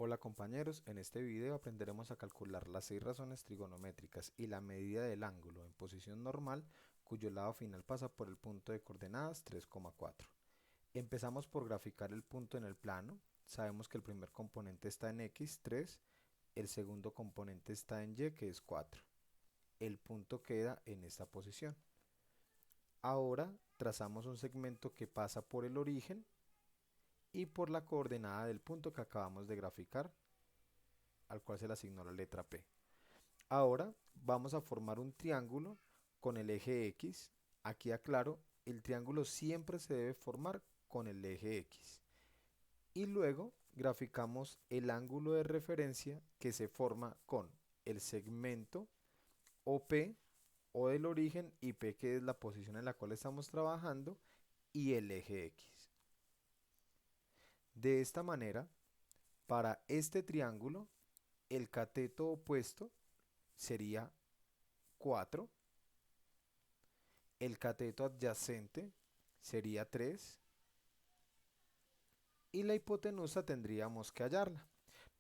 Hola compañeros, en este video aprenderemos a calcular las 6 razones trigonométricas y la medida del ángulo en posición normal cuyo lado final pasa por el punto de coordenadas 3,4. Empezamos por graficar el punto en el plano. Sabemos que el primer componente está en X, 3, el segundo componente está en Y, que es 4. El punto queda en esta posición. Ahora trazamos un segmento que pasa por el origen y por la coordenada del punto que acabamos de graficar, al cual se le asignó la letra P. Ahora vamos a formar un triángulo con el eje X. Aquí aclaro, el triángulo siempre se debe formar con el eje X. Y luego graficamos el ángulo de referencia que se forma con el segmento OP o del origen y P, que es la posición en la cual estamos trabajando, y el eje X. De esta manera, para este triángulo, el cateto opuesto sería 4, el cateto adyacente sería 3 y la hipotenusa tendríamos que hallarla.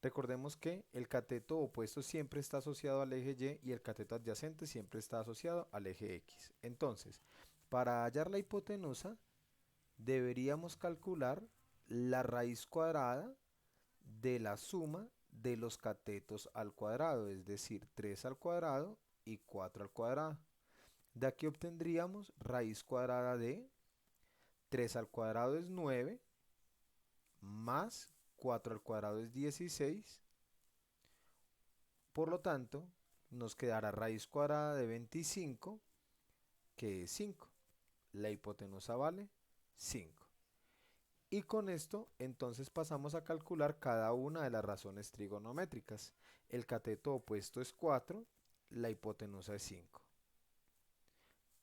Recordemos que el cateto opuesto siempre está asociado al eje Y y el cateto adyacente siempre está asociado al eje X. Entonces, para hallar la hipotenusa, deberíamos calcular la raíz cuadrada de la suma de los catetos al cuadrado, es decir, 3 al cuadrado y 4 al cuadrado. De aquí obtendríamos raíz cuadrada de 3 al cuadrado es 9, más 4 al cuadrado es 16. Por lo tanto, nos quedará raíz cuadrada de 25, que es 5. La hipotenusa vale 5. Y con esto, entonces pasamos a calcular cada una de las razones trigonométricas. El cateto opuesto es 4, la hipotenusa es 5.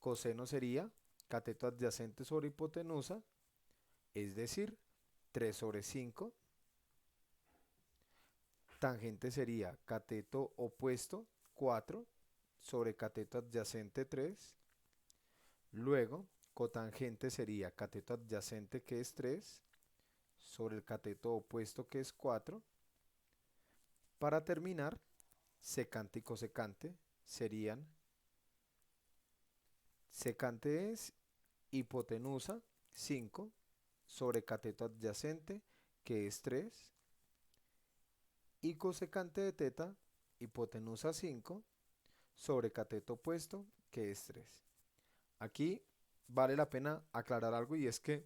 Coseno sería cateto adyacente sobre hipotenusa, es decir, 3 sobre 5. Tangente sería cateto opuesto 4 sobre cateto adyacente 3. Luego, cotangente sería cateto adyacente, que es 3, sobre el cateto opuesto, que es 4. Para terminar, secante y cosecante serían, secante es hipotenusa 5 sobre cateto adyacente, que es 3, y cosecante de teta, hipotenusa 5 sobre cateto opuesto, que es 3. Aquí vale la pena aclarar algo, y es que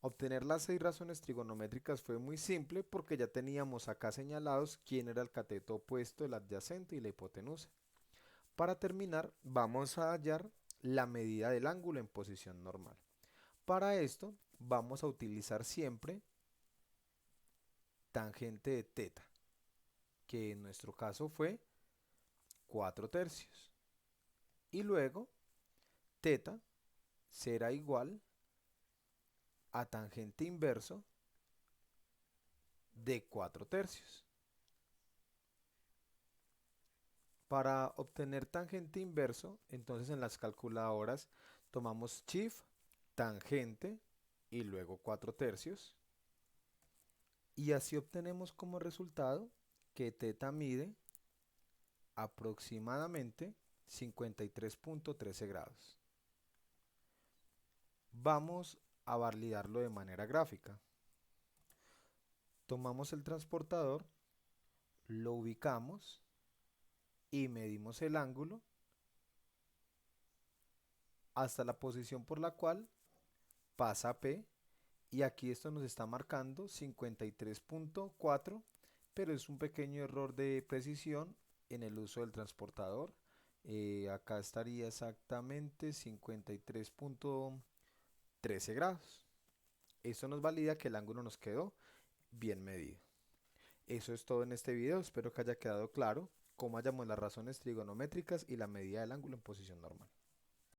obtener las 6 razones trigonométricas fue muy simple porque ya teníamos acá señalados quién era el cateto opuesto, el adyacente y la hipotenusa. Para terminar, vamos a hallar la medida del ángulo en posición normal. Para esto vamos a utilizar siempre tangente de teta, que en nuestro caso fue 4 tercios. Y luego teta será igual a tangente inverso de 4 tercios. Para obtener tangente inverso, entonces en las calculadoras tomamos shift, tangente y luego 4 tercios. Y así obtenemos como resultado que teta mide aproximadamente 53.13 grados. Vamos a validarlo de manera gráfica. Tomamos el transportador, lo ubicamos y medimos el ángulo hasta la posición por la cual pasa P, y aquí esto nos está marcando 53.4, pero es un pequeño error de precisión en el uso del transportador. Acá estaría exactamente 53.13 grados. Esto nos valida que el ángulo nos quedó bien medido. Eso es todo en este video, espero que haya quedado claro cómo hallamos las razones trigonométricas y la medida del ángulo en posición normal.